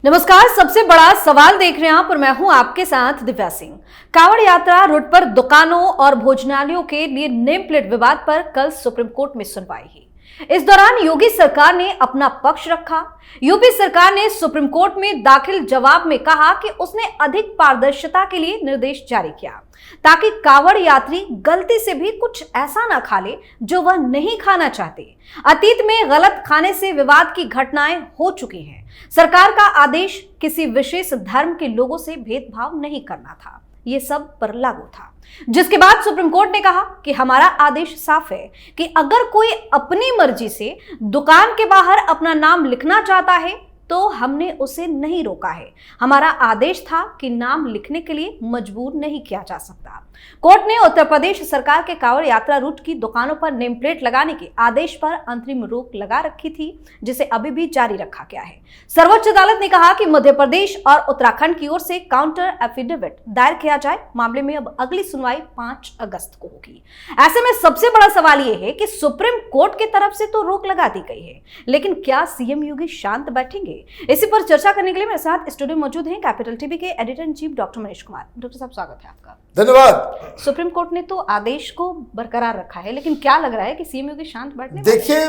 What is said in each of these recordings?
नमस्कार, सबसे बड़ा सवाल देख रहे हैं आप और मैं हूं आपके साथ दिव्या सिंह। कांवड़ यात्रा रूट पर दुकानों और भोजनालयों के लिए नेम प्लेट विवाद पर कल सुप्रीम कोर्ट में सुनवाई हुई। इस दौरान योगी सरकार ने अपना पक्ष रखा। यूपी सरकार ने सुप्रीम कोर्ट में दाखिल जवाब में कहा कि उसने अधिक पारदर्शिता के लिए निर्देश जारी किया ताकि कांवड़ यात्री गलती से भी कुछ ऐसा ना खा ले जो वह नहीं खाना चाहते। अतीत में गलत खाने से विवाद की घटनाएं हो चुकी हैं। सरकार का आदेश किसी विशेष धर्म के लोगों से भेदभाव नहीं करना था, ये सब पर लागू था। जिसके बाद सुप्रीम कोर्ट ने कहा कि हमारा आदेश साफ है कि अगर कोई अपनी मर्जी से दुकान के बाहर अपना नाम लिखना चाहता है तो हमने उसे नहीं रोका है। हमारा आदेश था कि नाम लिखने के लिए मजबूर नहीं किया जा सकता। कोर्ट ने उत्तर प्रदेश सरकार के कांवड़ यात्रा रूट की दुकानों पर नेम प्लेट लगाने के आदेश पर अंतरिम रोक लगा रखी थी, जिसे अभी भी जारी रखा गया है। सर्वोच्च अदालत ने कहा कि मध्य प्रदेश और उत्तराखंड की ओर से काउंटर एफिडेविट दायर किया जाए। मामले में अब अगली सुनवाई 5 अगस्त को होगी। ऐसे में सबसे बड़ा सवाल यह है कि सुप्रीम कोर्ट की तरफ से तो रोक लगा दी गई है, लेकिन क्या सीएम योगी शांत बैठेंगे? इसी पर चर्चा करने के लिए मेरे साथ स्टूडियो मौजूद हैं कैपिटल टीवी के editor in chief doctor Manish Kumar. Doctor साहब, स्वागत है आपका। धन्यवाद। सुप्रीम कोर्ट ने तो आदेश को बरकरार रखा है, लेकिन क्या लग रहा है कि सीएम योगी शांत बैठने? देखिए,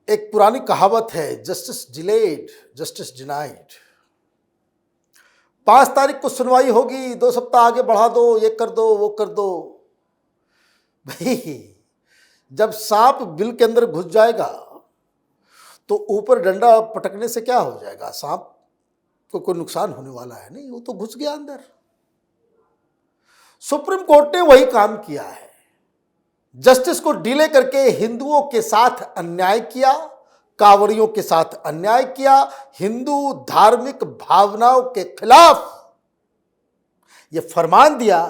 एक पुरानी कहावत है, जस्टिस डिलेड जस्टिस डिनाइड। 5 तारीख को सुनवाई होगी, 2 सप्ताह आगे बढ़ा दो, ये कर दो, वो कर दो। भाई, जब सांप बिल के अंदर घुस जाएगा तो ऊपर डंडा पटकने से क्या हो जाएगा? सांप को कोई नुकसान होने वाला है नहीं, वो तो घुस गया अंदर। सुप्रीम कोर्ट ने वही काम किया है। जस्टिस को डिले करके हिंदुओं के साथ अन्याय किया, कांवड़ियों के साथ अन्याय किया, हिंदू धार्मिक भावनाओं के खिलाफ यह फरमान दिया।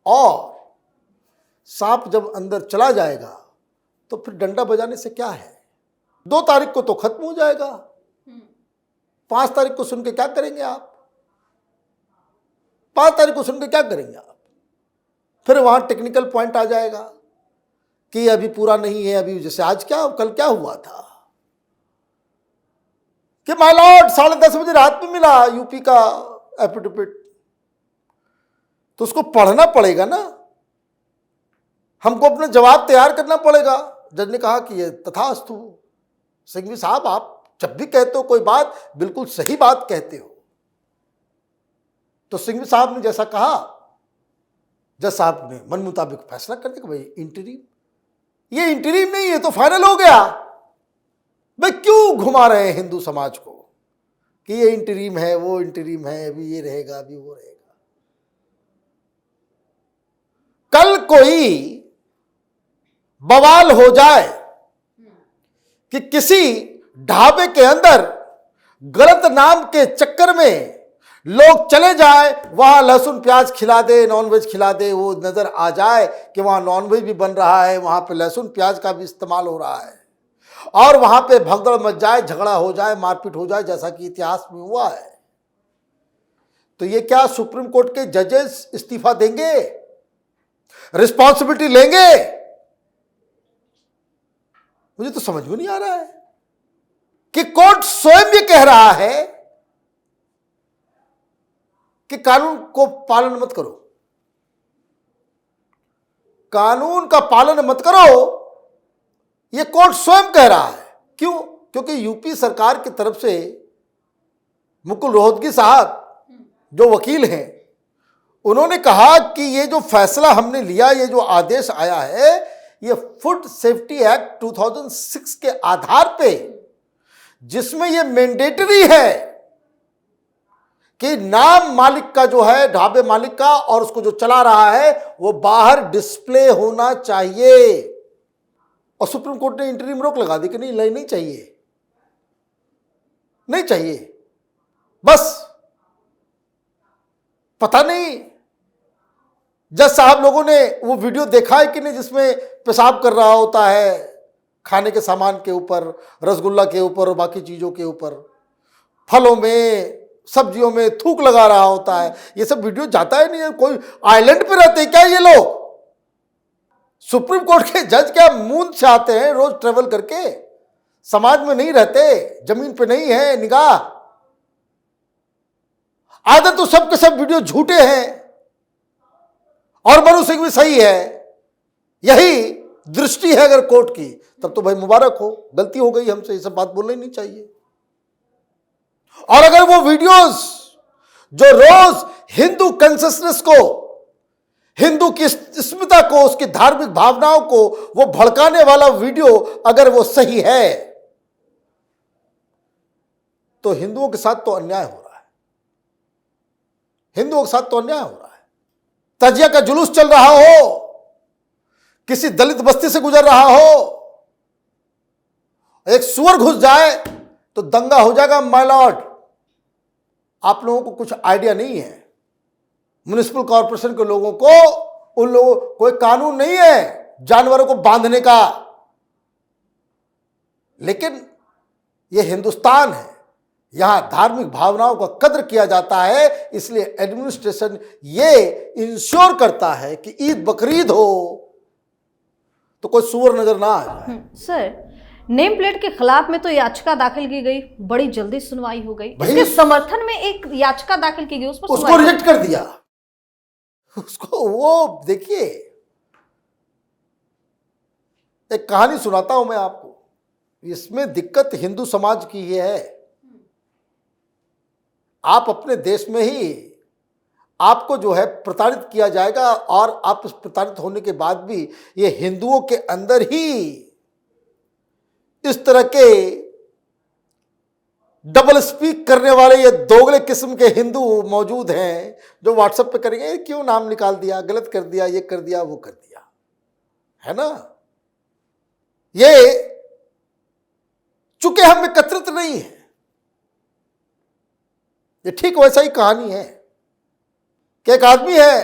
और सांप जब अंदर चला जाएगा तो फिर डंडा बजाने से क्या है? 2 तारीख को तो खत्म हो जाएगा। 5 तारीख को सुन के क्या करेंगे आप? 5 तारीख को सुन के क्या करेंगे आप? फिर वहां टेक्निकल पॉइंट आ जाएगा कि अभी पूरा नहीं है। अभी जैसे आज कल क्या हुआ था कि माय लॉर्ड 10:30 बजे रात में मिला यूपी का एफिडेविट, तो उसको पढ़ना पड़ेगा ना, हमको अपना जवाब तैयार करना पड़ेगा। जज ने कहा कि ये तथास्तु। सिंघवी साहब, आप जब भी कहते हो कोई बात, बिल्कुल सही बात कहते हो। तो सिंघवी साहब ने जैसा कहा, जज साहब ने मन मुताबिक फैसला कर दिया कि भाई इंटरिम, ये इंटरिम नहीं, ये तो फाइनल हो गया। भाई क्यों घुमा रहे हैं हिंदू समाज को कि ये इंटरिम है, वो इंटरिम है, अभी ये रहेगा, अभी वो रहेगा। कल कोई बवाल हो जाए कि किसी ढाबे के अंदर गलत नाम के चक्कर में लोग चले जाए, वहां लहसुन प्याज खिला दे, नॉनवेज खिला दे, वो नजर आ जाए कि वहां नॉनवेज भी बन रहा है, वहां पे लहसुन प्याज का भी इस्तेमाल हो रहा है, और वहां पे भगदड़ मच जाए, झगड़ा हो जाए, मारपीट हो जाए, जैसा कि इतिहास में हुआ है। तो ये क्या सुप्रीम कोर्ट के जजेस इस्तीफा देंगे? रिस्पॉन्सिबिलिटी लेंगे? मुझे तो समझ में नहीं आ रहा है कि कोर्ट स्वयं ये कह रहा है कि कानून को पालन मत करो, कानून का पालन मत करो, यह कोर्ट स्वयं कह रहा है। क्यों? क्योंकि यूपी सरकार की तरफ से मुकुल रोहतगी साहब जो वकील हैं, उन्होंने कहा कि ये जो फैसला हमने लिया, ये जो आदेश आया है, ये फूड सेफ्टी एक्ट 2006 के आधार पे, जिसमें ये मैंडेटरी है कि नाम मालिक का जो है, ढाबे मालिक का, और उसको जो चला रहा है, वो बाहर डिस्प्ले होना चाहिए। और सुप्रीम कोर्ट ने इंटरिम रोक लगा दी कि नहीं चाहिए, नहीं चाहिए। बस पता नहीं जज साहब लोगों ने वो वीडियो देखा है कि नहीं, जिसमें पेशाब कर रहा होता है खाने के सामान के ऊपर, रसगुल्ला के ऊपर और बाकी चीजों के ऊपर, फलों में, सब्जियों में थूक लगा रहा होता है। ये सब वीडियो जाता है नहीं है। कोई आइलैंड पे रहते हैं क्या ये लोग? सुप्रीम कोर्ट के जज क्या मूंद से आते हैं रोज ट्रेवल करके? समाज में नहीं रहते, जमीन पे नहीं है निगाह। आधे तो सब के सब वीडियो झूठे हैं और मनु सिंह भी सही है, यही दृष्टि है अगर कोर्ट की, तब तो भाई मुबारक हो, गलती हो गई हमसे, ये सब बात बोलना ही नहीं चाहिए। और अगर वो वीडियोस जो रोज हिंदू कंसियसनेस को, हिंदू की अस्मिता को, उसकी धार्मिक भावनाओं को वो भड़काने वाला वीडियो अगर वो सही है, तो हिंदुओं के साथ तो अन्याय हो रहा है, हिंदुओं के साथ तो अन्याय हो रहा है। तजिया का जुलूस चल रहा हो, किसी दलित बस्ती से गुजर रहा हो, एक सुअर घुस जाए तो दंगा हो जाएगा। माय लॉर्ड, आप लोगों को कुछ आइडिया नहीं है, म्युनिसिपल कॉर्पोरेशन के लोगों को, उन लोगों कोई कानून नहीं है जानवरों को बांधने का, लेकिन यह हिंदुस्तान है, यहां धार्मिक भावनाओं का कद्र किया जाता है, इसलिए एडमिनिस्ट्रेशन ये इंश्योर करता है कि ईद बकरीद हो तो कोई सुअर नजर ना आ जाए। सर, नेम प्लेट के खिलाफ में तो याचिका दाखिल की गई, बड़ी जल्दी सुनवाई हो गई, इसके समर्थन में एक याचिका दाखिल की गई, उस पर उसको रिजेक्ट कर दिया। उसको वो देखिए, एक कहानी सुनाता हूं मैं आपको, इसमें दिक्कत हिंदू समाज की ये है। आप अपने देश में ही आपको जो है प्रताड़ित किया जाएगा, और आप इस प्रताड़ित होने के बाद भी ये हिंदुओं के अंदर ही इस तरह के डबल स्पीक करने वाले ये दोगले किस्म के हिंदू मौजूद हैं, जो व्हाट्सएप पे करेंगे क्यों नाम निकाल दिया, गलत कर दिया, ये कर दिया, वो कर दिया, है ना। ये चूंकि हम एकत्रित नहीं है, ये ठीक वैसा ही कहानी है कि एक आदमी है,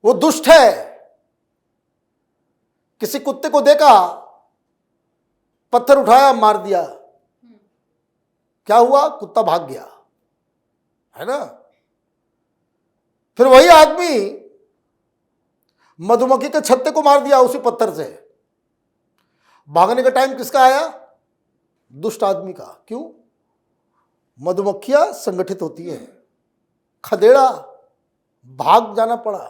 वो दुष्ट है, किसी कुत्ते को देखा, पत्थर उठाया, मार दिया, क्या हुआ, कुत्ता भाग गया, है ना। फिर वही आदमी मधुमक्खी के छत्ते को मार दिया उसी पत्थर से। भागने का टाइम किसका आया, दुष्ट आदमी का। क्यों, मधुमक्खियां संगठित होती है, खदेड़ा, भाग जाना पड़ा,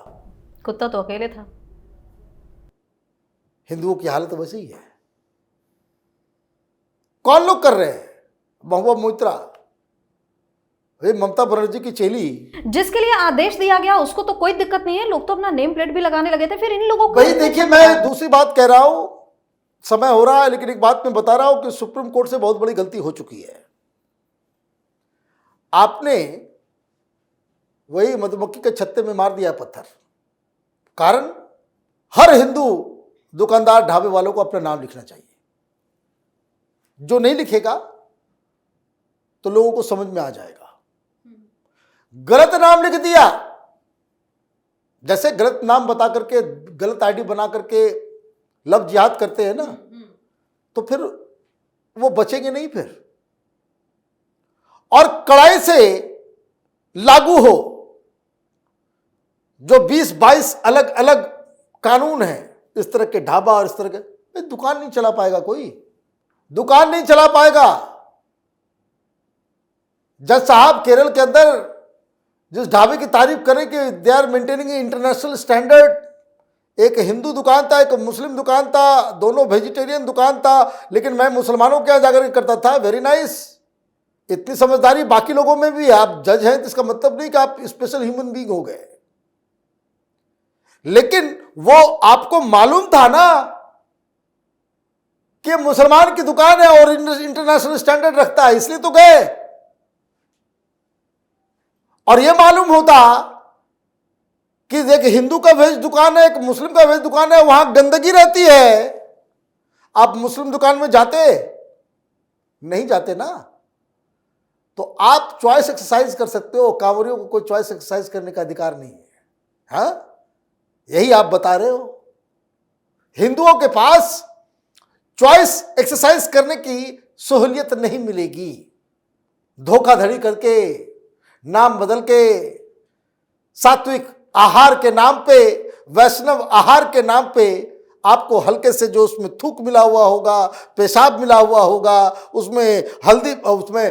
कुत्ता तो अकेले था। हिंदुओं की हालत वैसे ही है। कौन लोग कर रहे हैं, महुआ मोइत्रा, ममता बनर्जी की चेली, जिसके लिए आदेश दिया गया उसको तो कोई दिक्कत नहीं है, लोग तो अपना नेम प्लेट भी लगाने लगे थे, फिर इन लोगों को। भाई देखिए, मैं दूसरी बात कह रहा हूं, समय हो रहा है, लेकिन एक बात मैं बता रहा हूं कि सुप्रीम कोर्ट से बहुत बड़ी गलती हो चुकी है। आपने वही मधुमक्खी के छत्ते में मार दिया पत्थर, कारण हर हिंदू दुकानदार, ढाबे वालों को अपना नाम लिखना चाहिए। जो नहीं लिखेगा तो लोगों को समझ में आ जाएगा। गलत नाम लिख दिया, जैसे गलत नाम बता करके, गलत आईडी बना करके लव जिहाद करते हैं ना, तो फिर वो बचेंगे नहीं फिर। और कड़ाई से लागू हो जो 20-22 अलग अलग कानून हैं, इस तरह के ढाबा और इस तरह के, दुकान नहीं चला पाएगा, कोई दुकान नहीं चला पाएगा। जज साहब केरल के अंदर जिस ढाबे की तारीफ करें कि they are maintaining international standard, एक हिंदू दुकान था, एक मुस्लिम दुकान था, दोनों वेजिटेरियन दुकान था, लेकिन मैं मुसलमानों के यहां जाकर करता था, वेरी नाइस। इतनी समझदारी बाकी लोगों में भी, आप जज हैं तो इसका मतलब नहीं कि आप स्पेशल ह्यूमन बीइंग हो गए, लेकिन वो आपको मालूम था ना कि मुसलमान की दुकान है और इंटरनेशनल स्टैंडर्ड रखता है, इसलिए तो गए। और ये मालूम होता कि देख, हिंदू का वेज दुकान है, एक मुस्लिम का वेज दुकान है, वहां गंदगी रहती है, आप मुस्लिम दुकान में जाते नहीं, जाते ना। तो आप चॉइस एक्सरसाइज कर सकते हो, कांवरियों को कोई चॉइस एक्सरसाइज करने का अधिकार नहीं है, हाँ, यही आप बता रहे हो। हिंदुओं के पास चॉइस एक्सरसाइज करने की सहूलियत नहीं मिलेगी। धोखाधड़ी करके, नाम बदल के, सात्विक आहार के नाम पे, वैष्णव आहार के नाम पे आपको हल्के से जो उसमें थूक मिला हुआ होगा, पेशाब मिला हुआ होगा, उसमें हल्दी, उसमें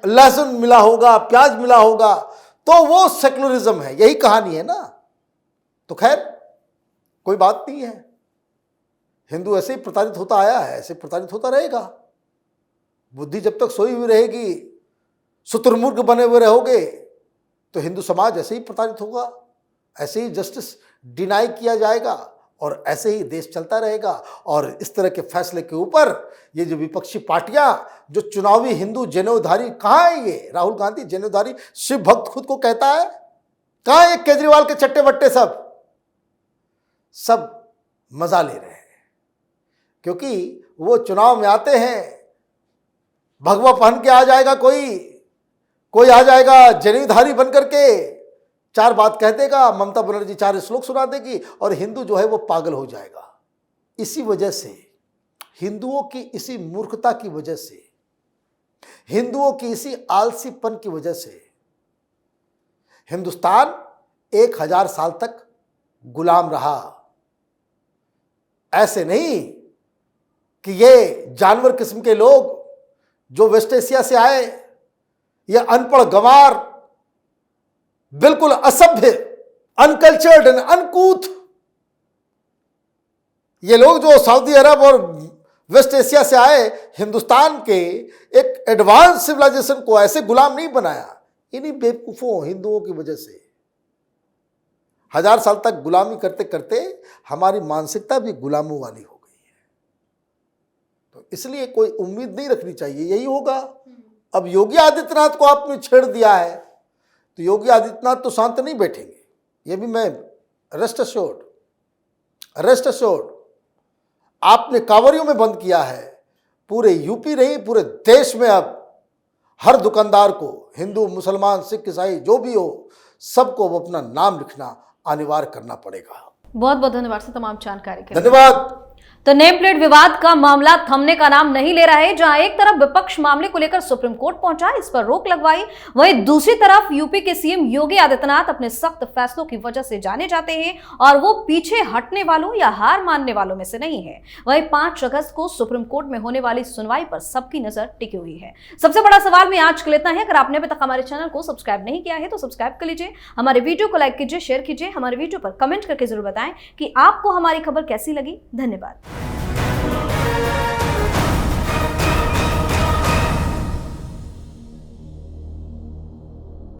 लहसुन मिला होगा, प्याज मिला होगा, तो वो सेकुलरिज्म है। यही कहानी है ना। तो खैर कोई बात नहीं है, हिंदू ऐसे ही प्रताड़ित होता आया है, ऐसे प्रताड़ित होता रहेगा। बुद्धि जब तक सोई हुई रहेगी, शुतुरमुर्ग बने हुए रहोगे, तो हिंदू समाज ऐसे ही प्रताड़ित होगा, ऐसे ही जस्टिस डिनाई किया जाएगा और ऐसे ही देश चलता रहेगा। और इस तरह के फैसले के ऊपर ये जो विपक्षी पार्टियां, जो चुनावी हिंदू जनेऊधारी, कहाँ है ये राहुल गांधी जनेऊधारी शिव भक्त खुद को कहता है, कहाँ है ये केजरीवाल के चट्टे बट्टे, सब मजा ले रहे हैं। क्योंकि वो चुनाव में आते हैं, भगवा पहन के आ जाएगा, कोई आ जाएगा जनेऊधारी बन करके, चार बात कह देगा, ममता बनर्जी चार श्लोक सुना देगी और हिंदू जो है वो पागल हो जाएगा। इसी वजह से, हिंदुओं की इसी मूर्खता की वजह से, हिंदुओं की इसी आलसीपन की वजह से हिंदुस्तान 1000 साल तक गुलाम रहा। ऐसे नहीं कि ये जानवर किस्म के लोग जो वेस्ट एशिया से आए, ये अनपढ़ गंवार, बिल्कुल असभ्य, अनकल्चर्ड एंड अनकूथ, ये लोग जो सऊदी अरब और वेस्ट एशिया से आए, हिंदुस्तान के एक एडवांस सिविलाइजेशन को ऐसे गुलाम नहीं बनाया। इन्हीं बेवकूफों हिंदुओं की वजह से 1000 साल तक गुलामी करते करते हमारी मानसिकता भी गुलामों वाली हो गई है। तो इसलिए कोई उम्मीद नहीं रखनी चाहिए, यही होगा। अब योगी आदित्यनाथ को आपने छेड़ दिया है, तो योगी आदित्यनाथ तो शांत नहीं बैठेंगे। ये भी मैं रेस्ट अश्योर्ड, आपने कांवरियों में बंद किया है। पूरे यूपी नहीं, पूरे देश में अब हर दुकानदार को, हिंदू, मुसलमान, सिख, ईसाई जो भी हो, सबको अब अपना नाम लिखना अनिवार्य करना पड़ेगा। बहुत बहुत धन्यवाद सर तमाम जानकारी के लिए। धन्यवाद। तो नेम प्लेट विवाद का मामला थमने का नाम नहीं ले रहा है। जहां एक तरफ विपक्ष मामले को लेकर सुप्रीम कोर्ट पहुंचा, इस पर रोक लगवाई, वहीं दूसरी तरफ यूपी के सीएम योगी आदित्यनाथ अपने सख्त फैसलों की वजह से जाने जाते हैं और वो पीछे हटने वालों या हार मानने वालों में से नहीं है। वहीं 5 अगस्त को सुप्रीम कोर्ट में होने वाली सुनवाई पर सबकी नजर टिकी हुई है। सबसे बड़ा सवाल में आज के लिए इतना है। अगर आपने अभी तक हमारे चैनल को सब्सक्राइब नहीं किया है तो सब्सक्राइब कर लीजिए, हमारे वीडियो को लाइक कीजिए, शेयर कीजिए, हमारे वीडियो पर कमेंट करके जरूर बताएं कि आपको हमारी खबर कैसी लगी। धन्यवाद।